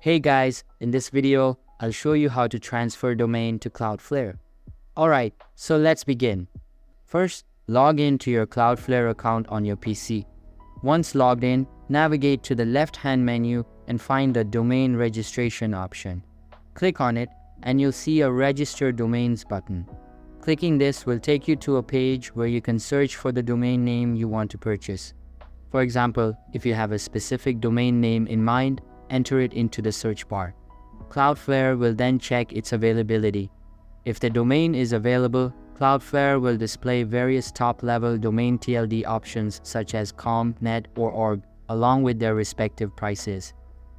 Hey guys, in this video, I'll show you how to transfer domain to Cloudflare. Alright, so let's begin. First, log in to your Cloudflare account on your PC. Once logged in, navigate to the left-hand menu and find the domain registration option. Click on it and you'll see a Register Domains button. Clicking this will take you to a page where you can search for the domain name you want to purchase. For example, if you have a specific domain name in mind, enter it into the search bar. Cloudflare will then check its availability. If the domain is available, Cloudflare will display various top-level domain TLD options such as .com, .net, or .org, along with their respective prices.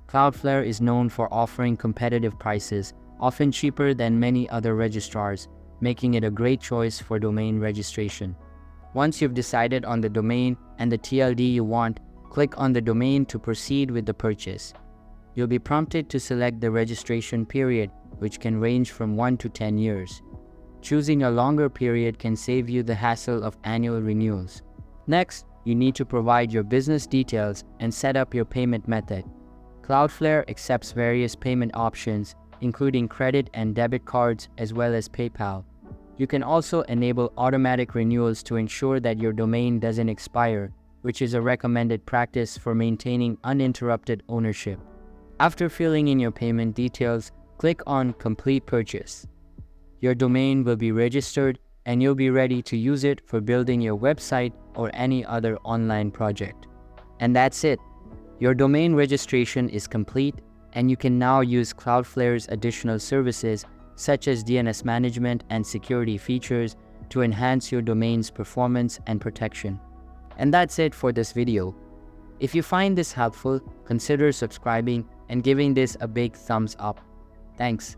Cloudflare is known for offering competitive prices, often cheaper than many other registrars, making it a great choice for domain registration. Once you've decided on the domain and the TLD you want, click on the domain to proceed with the purchase. You'll be prompted to select the registration period, which can range from 1 to 10 years. Choosing a longer period can save you the hassle of annual renewals. Next, you need to provide your business details and set up your payment method. Cloudflare accepts various payment options, including credit and debit cards as well as PayPal. You can also enable automatic renewals to ensure that your domain doesn't expire, which is a recommended practice for maintaining uninterrupted ownership. After filling in your payment details, click on Complete Purchase. Your domain will be registered and you'll be ready to use it for building your website or any other online project. And that's it. Your domain registration is complete and you can now use Cloudflare's additional services such as DNS management and security features to enhance your domain's performance and protection. And that's it for this video. If you find this helpful, consider subscribing and giving this a big thumbs up. Thanks.